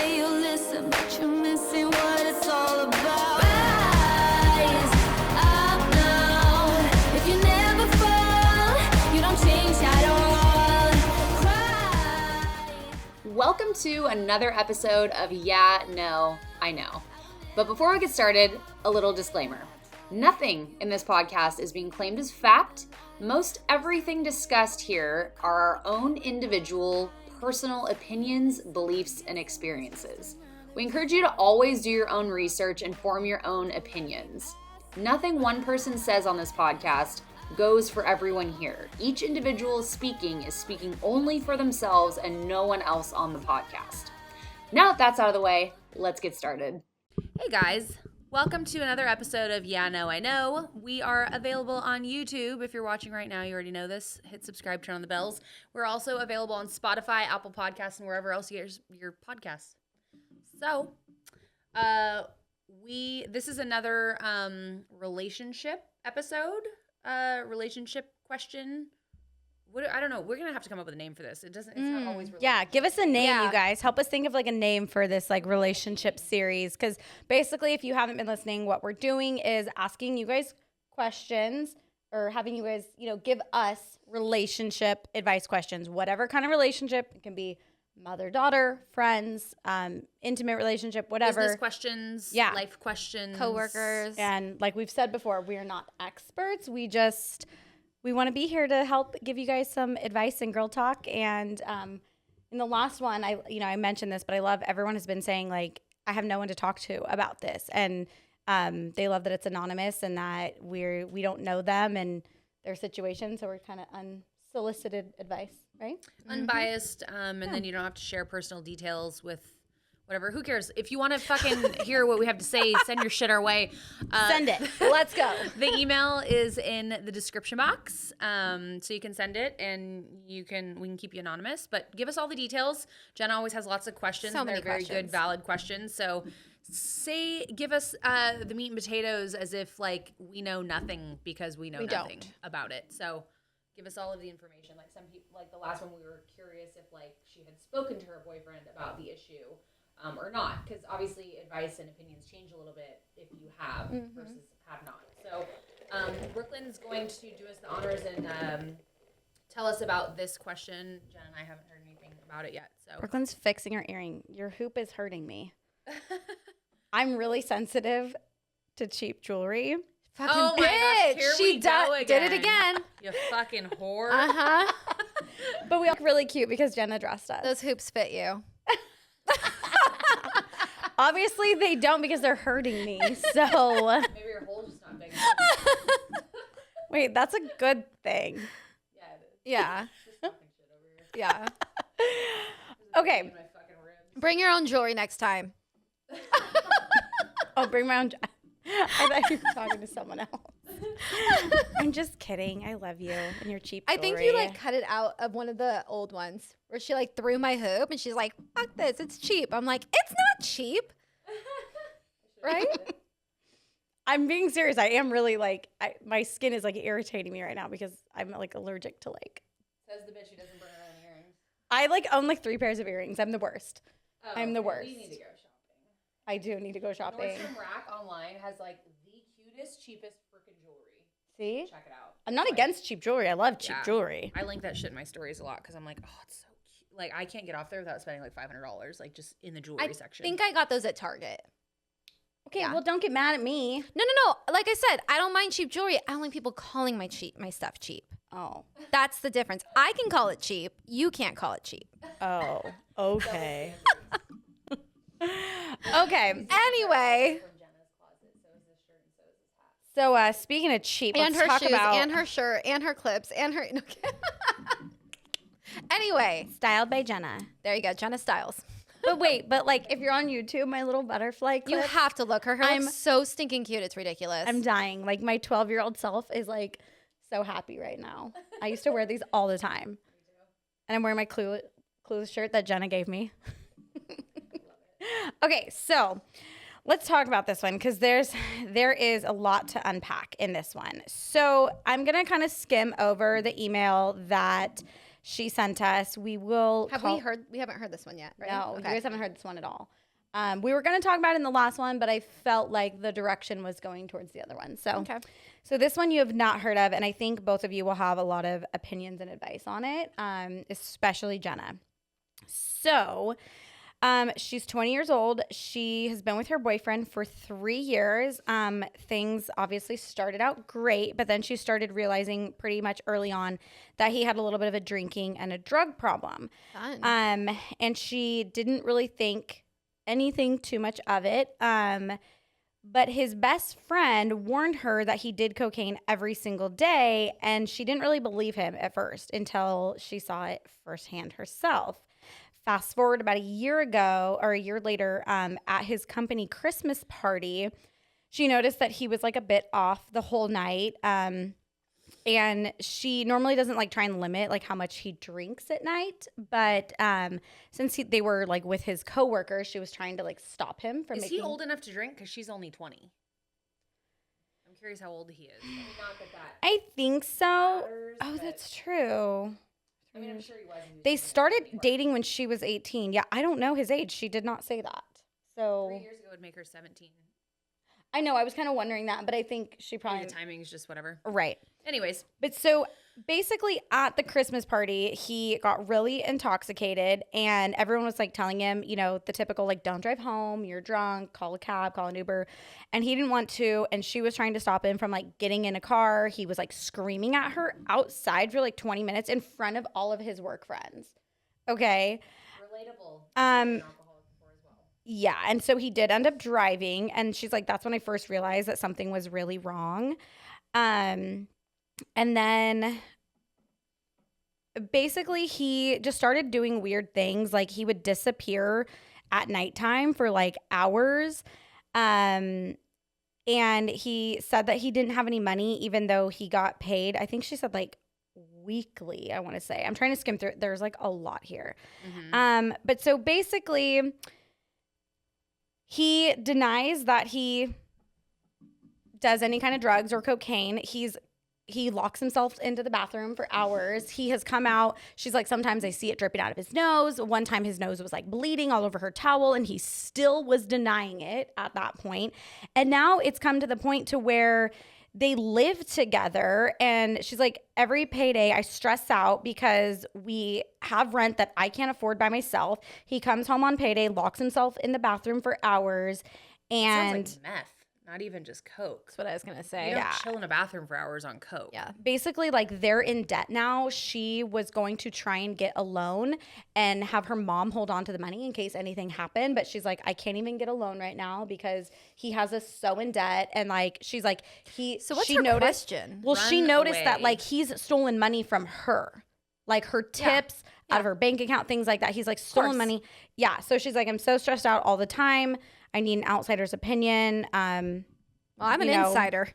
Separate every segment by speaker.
Speaker 1: say you'll listen, but you're missing what it's all about. Rise up now. If you never fall, you don't change at all. Cry.
Speaker 2: Welcome to another episode of Yeah, No, I Know. But before we get started, a little disclaimer. Nothing in this podcast is being claimed as fact. Most everything discussed here are our own individual, personal opinions, beliefs, and experiences. We encourage you to always do your own research and form your own opinions. Nothing one person says on this podcast goes for everyone here. Each individual speaking is speaking only for themselves and no one else on the podcast. Now that that's out of the way, let's get started. Hey guys. Welcome to another episode of Yeah, No, I Know. We are available on YouTube. If you're watching right now, you already know this. Hit subscribe, turn on the bells. We're also available on Spotify, Apple Podcasts, and wherever else you get your podcasts. So, this is another relationship episode, relationship question. I don't know. We're going to have to come up with a name for this. It's not always
Speaker 3: Yeah, give us a name, you guys. Help us think of like a name for this like relationship series. Because basically, if you haven't been listening, what we're doing is asking you guys questions or having you guys, give us relationship advice questions. Whatever kind of relationship. It can be mother, daughter, friends, intimate relationship, whatever.
Speaker 2: Business questions, life questions.
Speaker 4: Coworkers.
Speaker 3: And like we've said before, we are not experts. We want to be here to help give you guys some advice and girl talk. And in the last one, I mentioned this, but I love everyone has been saying like, I have no one to talk to about this. And they love that it's anonymous and that we don't know them and their situation. So we're kind of unsolicited advice, right?
Speaker 2: Unbiased. And then you don't have to share personal details with whatever. Who cares? If you want to fucking hear what we have to say, send your shit our way.
Speaker 3: Send it. Let's go.
Speaker 2: The email is in the description box, so you can send it, and we can keep you anonymous. But give us all the details. Jenna always has lots of questions.
Speaker 4: So many
Speaker 2: They're very
Speaker 4: questions.
Speaker 2: good, valid questions. So give us the meat and potatoes as if like we know nothing because we know nothing about it. So give us all of the information. Like some people, like the last one, we were curious if like she had spoken to her boyfriend about the issue. Or not, because obviously advice and opinions change a little bit if you have versus have not. So Brooklyn's going to do us the honors and tell us about this question. Jen and I haven't heard anything about it yet. So
Speaker 3: Brooklyn's fixing her earring. Your hoop is hurting me. I'm really sensitive to cheap jewelry.
Speaker 4: Fucking
Speaker 2: oh my
Speaker 4: bitch.
Speaker 2: gosh, here
Speaker 4: She
Speaker 2: we go again.
Speaker 4: did it again.
Speaker 2: You fucking whore.
Speaker 4: Uh-huh.
Speaker 3: But we look really cute because Jenna dressed us.
Speaker 4: Those hoops fit you.
Speaker 3: Obviously, they don't because they're hurting me. So
Speaker 2: Maybe your hole's just not big enough.
Speaker 3: wait, that's a good thing.
Speaker 2: Yeah, it is.
Speaker 4: Yeah.
Speaker 2: Just talking shit over here.
Speaker 4: Yeah.
Speaker 3: Okay.
Speaker 2: My fucking ribs.
Speaker 4: Bring your own jewelry next time.
Speaker 3: I'll bring my own. I thought you were talking to someone else. I'm just kidding. I love you and your cheap jewelry.
Speaker 4: I think you like cut it out of one of the old ones where she like threw my hoop and she's like, fuck this, it's cheap. I'm like, it's not cheap. Right?
Speaker 3: I'm being serious. I am really like, my skin is like irritating me right now because I'm like allergic to like.
Speaker 2: Says the bitch who doesn't bring her own earrings.
Speaker 3: I like own like 3 pairs of earrings. I'm the worst.
Speaker 2: Oh,
Speaker 3: I'm the worst.
Speaker 2: We need to go shopping.
Speaker 3: I do need to go shopping.
Speaker 2: Nordstrom Rack online has like the cutest, cheapest freaking jewelry.
Speaker 3: See?
Speaker 2: Check it out.
Speaker 3: I'm not
Speaker 2: Like,
Speaker 3: against cheap jewelry. I love cheap
Speaker 2: Yeah.
Speaker 3: jewelry.
Speaker 2: I link that shit in my stories a lot because I'm like, oh, it's so cute. Like, I can't get off there without spending like $500, like just in the jewelry section.
Speaker 4: I think I got those at Target.
Speaker 3: Okay,
Speaker 4: Yeah.
Speaker 3: well, don't get mad at me.
Speaker 4: No. Like I said, I don't mind cheap jewelry. I don't like people calling my stuff cheap.
Speaker 3: Oh.
Speaker 4: That's the difference. I can call it cheap. You can't call it cheap.
Speaker 3: Oh. Okay. Okay.
Speaker 4: Anyway.
Speaker 2: From Jenna's closet. So is this shirt and so is this hat.
Speaker 3: So speaking of cheap,
Speaker 4: And
Speaker 3: let's
Speaker 4: her
Speaker 3: talk
Speaker 4: shoes,
Speaker 3: about
Speaker 4: and her shirt, and her clips, and her. Anyway,
Speaker 3: Styled by Jenna.
Speaker 4: there you go, Jenna Styles.
Speaker 3: But wait, but like if you're on YouTube, my little butterfly clip,
Speaker 4: You have to look. Her hair
Speaker 3: I'm-
Speaker 4: looks so stinking cute. It's ridiculous.
Speaker 3: I'm dying. Like my 12-year-old self is like so happy right now. I used to wear these all the time. And I'm wearing my Clueless shirt that Jenna gave me. Okay, so let's talk about this one because there is a lot to unpack in this one. So I'm going to kind of skim over the email that she sent us. We will
Speaker 4: Have we heard? We haven't heard this one yet, right?
Speaker 3: No,
Speaker 4: Okay.
Speaker 3: you guys haven't heard this one at all. We were going to talk about it in the last one, but I felt like the direction was going towards the other one. So this one you have not heard of, and I think both of you will have a lot of opinions and advice on it, especially Jenna. So she's 20 years old. She has been with her boyfriend for 3 years. Things obviously started out great, but then she started realizing pretty much early on that he had a little bit of a drinking and a drug problem.
Speaker 4: Fun.
Speaker 3: And she didn't really think anything too much of it. But his best friend warned her that he did cocaine every single day, and she didn't really believe him at first until she saw it firsthand herself. Fast forward about a year ago or a year later, at his company Christmas party, she noticed that he was like a bit off the whole night. And she normally doesn't like try and limit like how much he drinks at night, but since they were like with his coworkers, she was trying to like stop him from.
Speaker 2: Is he old enough to drink? Because she's only 20. I'm curious how old he is.
Speaker 3: I think so. That's true.
Speaker 2: I mean, I'm sure he was.
Speaker 3: They started dating when she was 18. Yeah, I don't know his age. She did not say that. So
Speaker 2: 3 years ago would make her 17.
Speaker 3: I know. I was kind of wondering that, but I think she probably
Speaker 2: The timing is just whatever.
Speaker 3: right.
Speaker 2: Anyways,
Speaker 3: But so basically at the Christmas party, he got really intoxicated and everyone was like telling him, you know, the typical like, don't drive home, you're drunk, call a cab, call an Uber. And he didn't want to. And she was trying to stop him from like getting in a car. He was like screaming at her outside for like 20 minutes in front of all of his work friends. Okay.
Speaker 2: relatable.
Speaker 3: Yeah, and so he did end up driving, and she's like, that's when I first realized that something was really wrong. And then basically he just started doing weird things, like he would disappear at nighttime for like hours. And he said that he didn't have any money, even though he got paid. I think she said like weekly, I want to say. I'm trying to skim through. There's like a lot here. But so basically he denies that he does any kind of drugs or cocaine. He locks himself into the bathroom for hours. He has come out. She's like, sometimes I see it dripping out of his nose. One time his nose was like bleeding all over her towel, and he still was denying it at that point. And now it's come to the point to where they live together, and she's like, every payday I stress out because we have rent that I can't afford by myself. He comes home on payday, locks himself in the bathroom for hours, and
Speaker 2: Sounds like meth, not even just coke.
Speaker 4: That's what I was gonna say.
Speaker 2: You don't chill in a bathroom for hours on coke.
Speaker 4: Yeah.
Speaker 3: basically like they're in debt now. She was going to try and get a loan and have her mom hold on to the money in case anything happened, but she's like, I can't even get a loan right now because he has us so in debt. And like she's like,
Speaker 4: So what's
Speaker 3: she
Speaker 4: her
Speaker 3: noticed
Speaker 4: question?
Speaker 3: well she
Speaker 2: Run
Speaker 3: noticed that
Speaker 2: away.
Speaker 3: like he's stolen money from her, like her tips out of her bank account, things like that. He's like stolen money. Yeah, so she's like, I'm so stressed out all the time. I need an outsider's opinion.
Speaker 4: Well, I'm an
Speaker 3: you know.
Speaker 4: insider.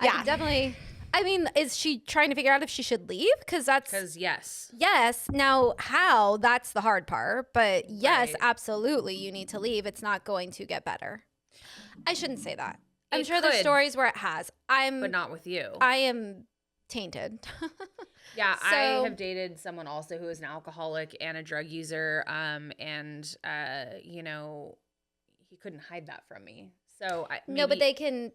Speaker 3: Yeah.
Speaker 4: I definitely. I mean, is she trying to figure out if she should leave? Because
Speaker 2: Yes.
Speaker 4: yes. Now, how? That's the hard part. But yes,
Speaker 2: Right.
Speaker 4: absolutely, you need to leave. It's not going to get better. I shouldn't say that. I'm
Speaker 2: It
Speaker 4: sure there's
Speaker 2: could.
Speaker 4: stories where it has.
Speaker 2: But not with you.
Speaker 4: I am tainted.
Speaker 2: Yeah, I
Speaker 4: So-
Speaker 2: have dated someone also who is an alcoholic and a drug user, you know, he couldn't hide that from me. So
Speaker 4: No, but they can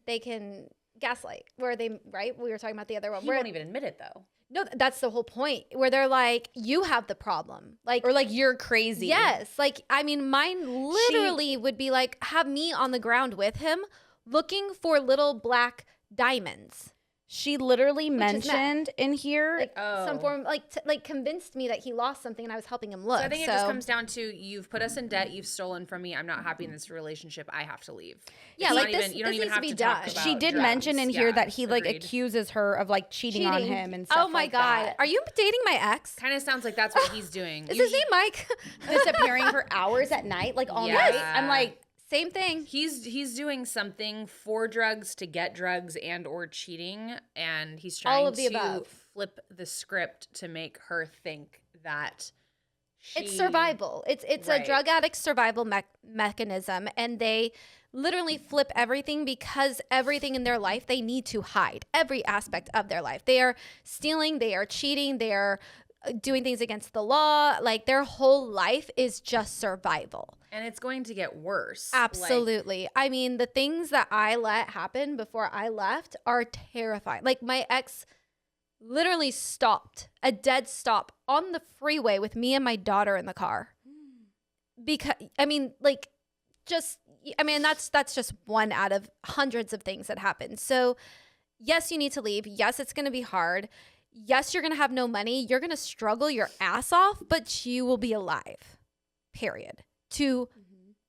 Speaker 4: gaslight. Where they right? We were talking about the other one.
Speaker 2: he
Speaker 4: Where
Speaker 2: won't even admit it though.
Speaker 4: no, that's the whole point. Where they're like, you have the problem, like
Speaker 3: or like you're crazy.
Speaker 4: yes, like I mean, mine literally would be like have me on the ground with him, looking for little black diamonds.
Speaker 3: She literally
Speaker 4: is meth.
Speaker 3: mentioned in here.
Speaker 4: Like some form, like convinced me that he lost something, and I was helping him look.
Speaker 2: So I think it just comes down to you've put us in debt, you've stolen from me, I'm not happy in this relationship, I have to leave.
Speaker 4: Yeah,
Speaker 2: It's
Speaker 4: like
Speaker 2: not
Speaker 4: this-
Speaker 2: even, you don't
Speaker 4: this
Speaker 2: even
Speaker 4: needs
Speaker 2: have
Speaker 4: to
Speaker 2: to
Speaker 4: be
Speaker 2: talk
Speaker 4: done.
Speaker 2: about
Speaker 3: She did
Speaker 2: drugs.
Speaker 3: mention in here
Speaker 2: Yeah,
Speaker 3: that he like
Speaker 2: agreed.
Speaker 3: accuses her of like cheating on him and stuff.
Speaker 4: Oh my
Speaker 3: like
Speaker 4: god,
Speaker 3: that.
Speaker 4: are you dating my ex?
Speaker 2: Kind of sounds like that's what he's doing.
Speaker 4: Is his name Mike?
Speaker 3: Disappearing for hours at night, like all
Speaker 2: Yes.
Speaker 3: night. I'm like,
Speaker 4: Same thing.
Speaker 2: He's doing something for drugs to get drugs and or cheating, and he's
Speaker 4: All
Speaker 2: trying
Speaker 4: of the
Speaker 2: to
Speaker 4: above.
Speaker 2: flip the script to make her think that
Speaker 4: It's survival. It's a
Speaker 2: Right.
Speaker 4: drug addict survival mechanism, and they literally flip everything because everything in their life they need to hide. Every aspect of their life, they are stealing, they are cheating, they are doing things against the law. Like their whole life is just survival.
Speaker 2: And it's going to get worse.
Speaker 4: Absolutely. I mean, the things that I let happen before I left are terrifying. Like my ex literally stopped, a dead stop on the freeway with me and my daughter in the car. Because that's just one out of hundreds of things that happen. So yes, you need to leave. Yes, it's going to be hard. Yes, you're going to have no money. You're going to struggle your ass off, but you will be alive, period, to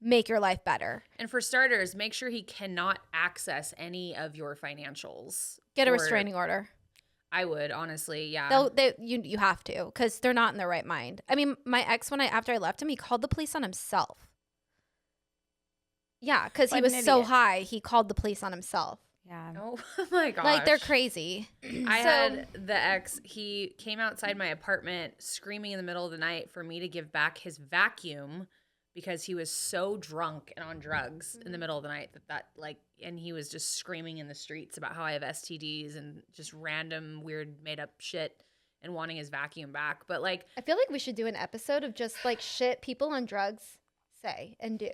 Speaker 4: make your life better.
Speaker 2: And for starters, make sure he cannot access any of your financials.
Speaker 4: Get a restraining order.
Speaker 2: I would, honestly, yeah.
Speaker 4: You have to, because they're not in their right mind. I mean, my ex, after I left him, he called the police on himself. Yeah, because he was so high, he called the police on himself.
Speaker 3: Yeah.
Speaker 2: Oh my gosh.
Speaker 4: Like, they're crazy.
Speaker 2: I had the ex, he came outside my apartment screaming in the middle of the night for me to give back his vacuum because he was so drunk and on drugs in the middle of the night and he was just screaming in the streets about how I have STDs and just random weird made up shit and wanting his vacuum back. But like,
Speaker 4: I feel like we should do an episode of just like shit people on drugs say and do.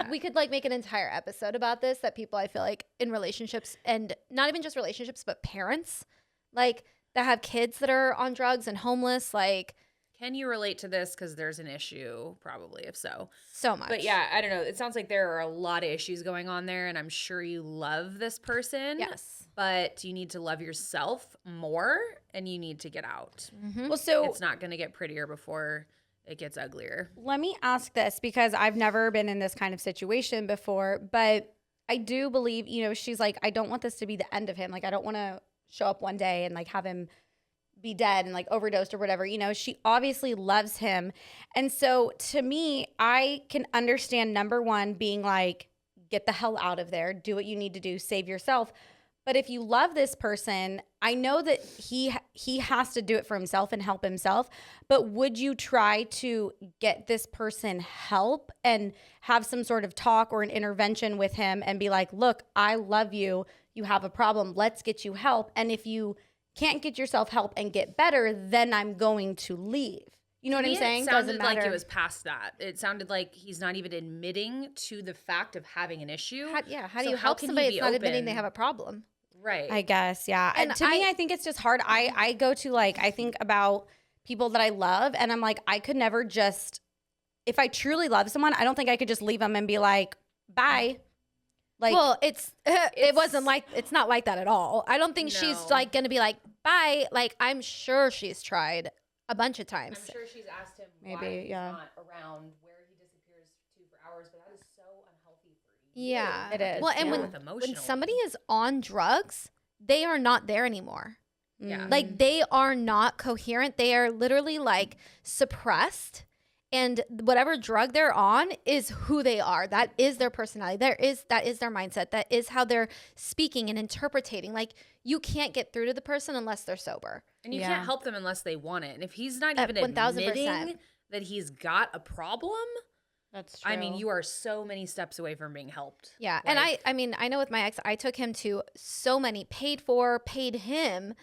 Speaker 4: We could like make an entire episode about this, that people I feel like in relationships, and not even just relationships, but parents like that have kids that are on drugs and homeless. Like,
Speaker 2: can you relate to this? Because there's an issue, probably, if so.
Speaker 4: So much.
Speaker 2: But yeah, I don't know. It sounds like there are a lot of issues going on there, and I'm sure you love this person.
Speaker 4: Yes.
Speaker 2: But you need to love yourself more, and you need to get out.
Speaker 3: Well, so
Speaker 2: It's not going to get prettier before it gets uglier.
Speaker 3: let me ask this, because I've never been in this kind of situation before, but I do believe, she's like, I don't want this to be the end of him. Like, I don't want to show up one day and like have him be dead and like overdosed or whatever. She obviously loves him. And so to me, I can understand, number one, being like, get the hell out of there, do what you need to do, save yourself. But if you love this person, I know that he has to do it for himself and help himself. But would you try to get this person help and have some sort of talk or an intervention with him and be like, look, I love you. You have a problem. Let's get you help. And if you can't get yourself help and get better, then I'm going to leave. You know what I'm saying?
Speaker 2: It sounded like it was past that. It sounded like he's not even admitting to the fact of having an issue.
Speaker 4: How do you help somebody that's not admitting they have a problem?
Speaker 2: Right.
Speaker 3: I guess, yeah. And to me, I think it's just hard. I go to I think about people that I love, and I'm like, I could never just, if I truly love someone, I don't think I could just leave them and be like, bye. Like,
Speaker 4: well, it's not like that at all. I don't think she's like going to be like, bye. Like, I'm sure she's tried a bunch of times.
Speaker 2: I'm sure she's asked him
Speaker 3: Maybe,
Speaker 2: why he's
Speaker 3: yeah.
Speaker 2: not around, where he disappears to for hours, but that is so unhealthy for you.
Speaker 4: Yeah.
Speaker 3: It is.
Speaker 4: Well, and when somebody is on drugs, they are not there anymore.
Speaker 2: Yeah.
Speaker 4: Like, they are not coherent. They are literally like suppressed. And whatever drug they're on is who they are. That is their personality. That is their mindset. That is how they're speaking and interpreting. Like, you can't get through to the person unless they're sober.
Speaker 2: And you can't help them unless they want it. And if he's not even
Speaker 4: 1000%.
Speaker 2: admitting that he's got a problem,
Speaker 3: that's true.
Speaker 2: I mean, you are so many steps away from being helped.
Speaker 4: Yeah. And I know with my ex, I took him to so many, paid him,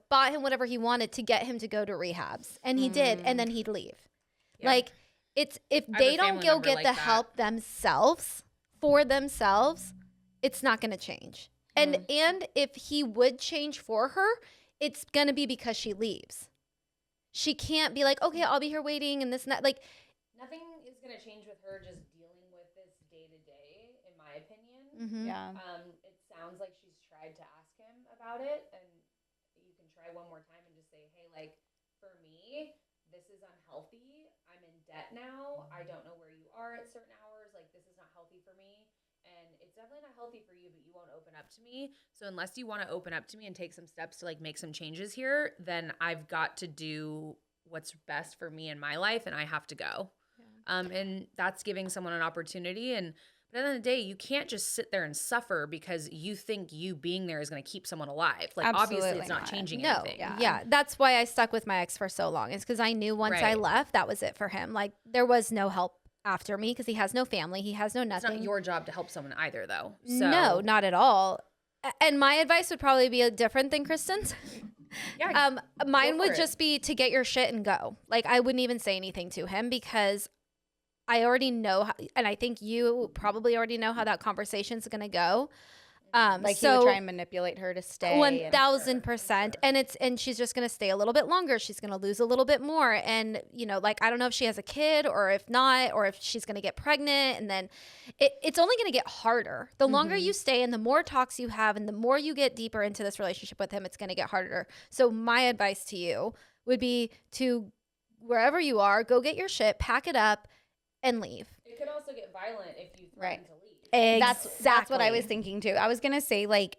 Speaker 4: bought him whatever he wanted to get him to go to rehabs. And he did. And then he'd leave. Yeah. Like, it's, if they don't go get the help themselves for themselves, it's not going to change. And if he would change for her, it's going to be because she leaves. She can't be like, okay, I'll be here waiting and this and that. Like,
Speaker 2: nothing is going to change with her just dealing with this day to day, in my opinion.
Speaker 3: Yeah.
Speaker 2: It sounds like she's tried to ask him about it, and you can try one more time and just say, hey, like, for me, this is unhealthy. I'm in debt now. I don't know where you are at certain hours. Like, this is not healthy for me. And it's definitely not healthy for you, but you won't open up to me. So unless you want to open up to me and take some steps to like make some changes here, then I've got to do what's best for me in my life, and I have to go. Yeah. And that's giving someone an opportunity. But at the end of the day, you can't just sit there and suffer because you think you being there is going to keep someone alive. Like,
Speaker 3: Absolutely
Speaker 2: obviously it's not changing anything.
Speaker 4: Yeah. That's why I stuck with my ex for so long. It's because I knew once I left, that was it for him. Like, there was no help after me because he has no family. He has no nothing.
Speaker 2: It's not your job to help someone either, though. So.
Speaker 4: No, not at all. And my advice would probably be different than Kristen's. Mine
Speaker 2: Go
Speaker 4: would
Speaker 2: for it.
Speaker 4: just be to get your shit and go. Like, I wouldn't even say anything to him because I already know, and I think you probably already know how that conversation's going to go.
Speaker 3: Like he would try and manipulate her to stay.
Speaker 4: 1000%. And she's just going to stay a little bit longer. She's going to lose a little bit more. And, you know, like, I don't know if she has a kid or if not, or if she's going to get pregnant. And then it's only going to get harder. The longer you stay and the more talks you have and the more you get deeper into this relationship with him, it's going to get harder. So my advice to you would be to, wherever you are, go get your shit, pack it up, and leave.
Speaker 2: It could also get violent if you threaten to leave.
Speaker 3: That's what I was thinking too. I was gonna say, like,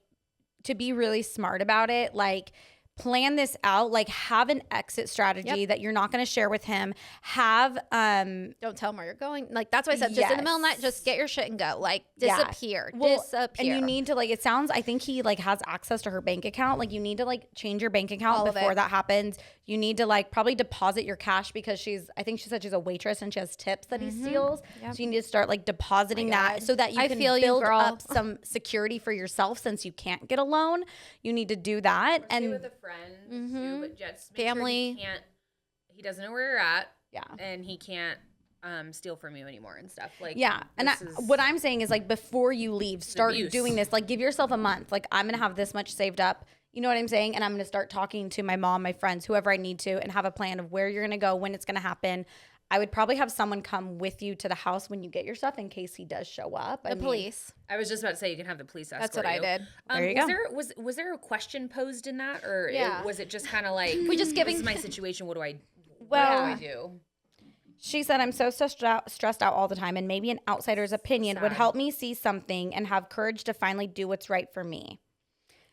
Speaker 3: to be really smart about it, like, plan this out, like, have an exit strategy that you're not going to share with him. Have
Speaker 4: don't tell him where you're going. Like, that's why I said just in the middle of the night, just get your shit and go. Like, disappear. Disappear.
Speaker 3: And you need to, like, it sounds, I think he, like, has access to her bank account. Like, you need to, like, change your bank account before that happens. You need to, like, probably deposit your cash because I think she said she's a waitress and she has tips that he steals. So you need to start, like, depositing that so that you can build up some security for yourself since you can't get a loan. You need to do that.
Speaker 2: And with a friend too, but just make
Speaker 4: family.
Speaker 2: Sure he doesn't know where you're at.
Speaker 3: Yeah.
Speaker 2: And he can't steal from you anymore and stuff. Like,
Speaker 3: yeah. And what I'm saying is, like, before you leave, start doing this. Like, give yourself a month. Like, I'm going to have this much saved up. You know what I'm saying? And I'm going to start talking to my mom, my friends, whoever I need to, and have a plan of where you're going to go, when it's going to happen. I would probably have someone come with you to the house when you get your stuff in case he does show up.
Speaker 4: The police.
Speaker 2: I was just about to say you can have the police escort.
Speaker 4: That's what I did.
Speaker 3: There you go.
Speaker 2: Was there a question posed in that, or was it just kind of like,
Speaker 4: we just giving
Speaker 2: this is my situation? What do I do?
Speaker 3: She said, I'm so stressed out all the time, and maybe an outsider's opinion would help me see something and have courage to finally do what's right for me.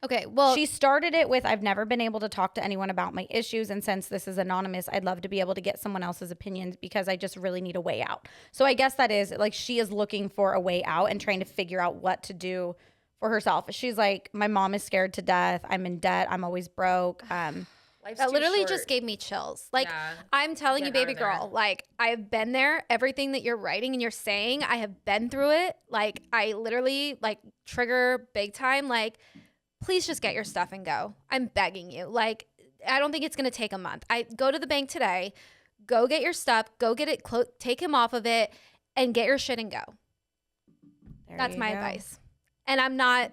Speaker 4: Okay, well,
Speaker 3: she started it with, I've never been able to talk to anyone about my issues, and since this is anonymous, I'd love to be able to get someone else's opinions because I just really need a way out. So I guess that is, like, she is looking for a way out and trying to figure out what to do for herself. She's like, my mom is scared to death. I'm in debt. I'm always broke.
Speaker 4: That literally just gave me chills. Like, I'm telling you, baby girl, like, I've been there. Everything that you're writing and you're saying, I have been through it. Like, I literally, like, trigger big time. Like, please just get your stuff and go. I'm begging you. Like, I don't think it's going to take a month. I go to the bank today, go get your stuff, go get it, take him off of it, and get your shit and go. That's my advice. And I'm not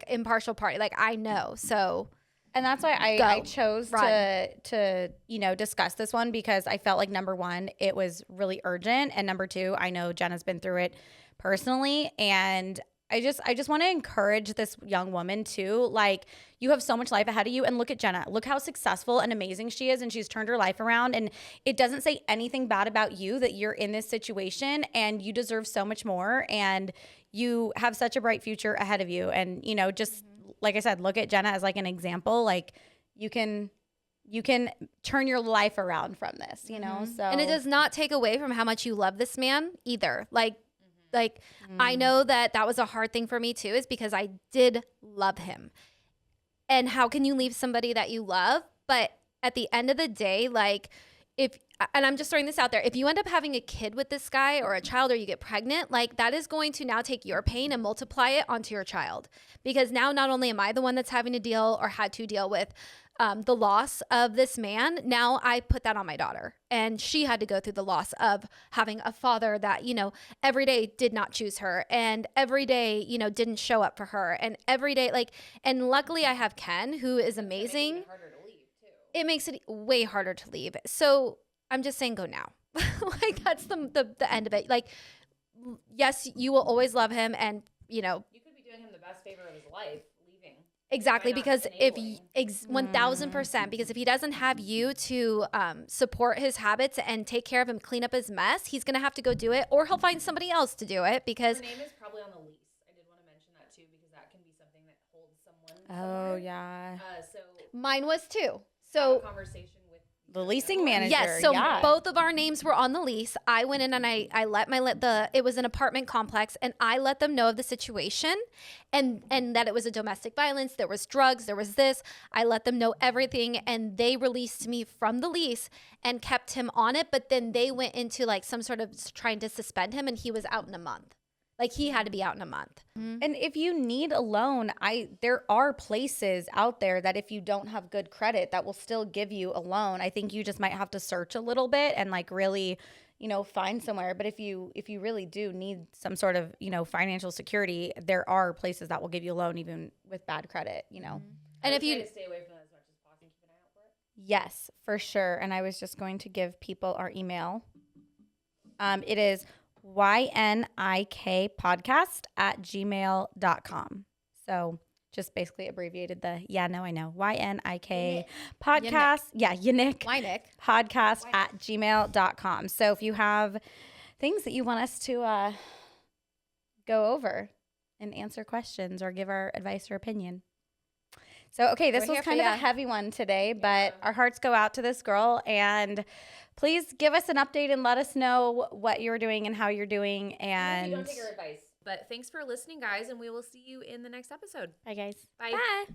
Speaker 4: impartial party. Like, I know. So,
Speaker 3: and that's why I chose to, you know, discuss this one, because I felt like, number one, it was really urgent. And number two, I know Jenna's been through it personally. And I just want to encourage this young woman too. Like, you have so much life ahead of you, and look at Jenna. Look how successful and amazing she is, and she's turned her life around, and it doesn't say anything bad about you that you're in this situation, and you deserve so much more, and you have such a bright future ahead of you. And, you know, just like I said, look at Jenna as like an example. Like, you can turn your life around from this, you know? So,
Speaker 4: and it does not take away from how much you love this man either. Like, I know that was a hard thing for me too, is because I did love him. And how can you leave somebody that you love? But at the end of the day, like, and I'm just throwing this out there, if you end up having a kid with this guy or a child, or you get pregnant, like, that is going to now take your pain and multiply it onto your child. Because now not only am I the one that's having to deal or had to deal with the loss of this man, now I put that on my daughter. And she had to go through the loss of having a father that, you know, every day did not choose her, and every day, you know, didn't show up for her, and every day, like, and luckily I have Ken, who is amazing. It makes it harder to leave too. It makes it way harder to leave. So I'm just saying, go now. Like, that's the end of it. Like, yes, you will always love him, and, you know,
Speaker 2: you could be doing him the best favor of his life.
Speaker 4: Exactly, because if 1000%, because if he doesn't have you to support his habits and take care of him, clean up his mess, he's gonna have to go do it, or he'll find somebody else to do it. Because
Speaker 2: her name is probably on the lease. I did want to mention that too, because that can be something that holds someone.
Speaker 3: Oh yeah.
Speaker 2: So
Speaker 4: mine was too. So
Speaker 2: conversation with
Speaker 3: the leasing manager.
Speaker 4: Yes, so both of our names were on the lease. I went in and I let it was an apartment complex, and I let them know of the situation, and that it was a domestic violence, there was drugs, there was this. I let them know everything, and they released me from the lease and kept him on it, but then they went into like some sort of trying to suspend him, and he was out in a month. Like he had to be out in a month.
Speaker 3: And if you need a loan, there are places out there that if you don't have good credit that will still give you a loan. I think you just might have to search a little bit and like really, find somewhere. But if you really do need some sort of, financial security, there are places that will give you a loan even with bad credit,
Speaker 4: And if you
Speaker 2: stay away from that as much as possible, keep an eye out for it.
Speaker 3: Yes, for sure. And I was just going to give people our email. It is ynikpodcast@gmail.com. So just basically abbreviated the I know. YNIK podcast. Yeah, YNIK
Speaker 4: YNIK.
Speaker 3: podcast@gmail.com. So if you have things that you want us to go over and answer questions or give our advice or opinion. So, okay, this
Speaker 4: We're
Speaker 3: was
Speaker 4: here
Speaker 3: kind
Speaker 4: for
Speaker 3: of
Speaker 4: ya.
Speaker 3: a heavy one today, but our hearts go out to this girl. And please give us an update and let us know what you're doing and how you're doing. And
Speaker 2: Don't take our advice. But thanks for listening, guys, and we will see you in the next episode.
Speaker 3: bye, guys.
Speaker 2: Bye.
Speaker 4: Bye.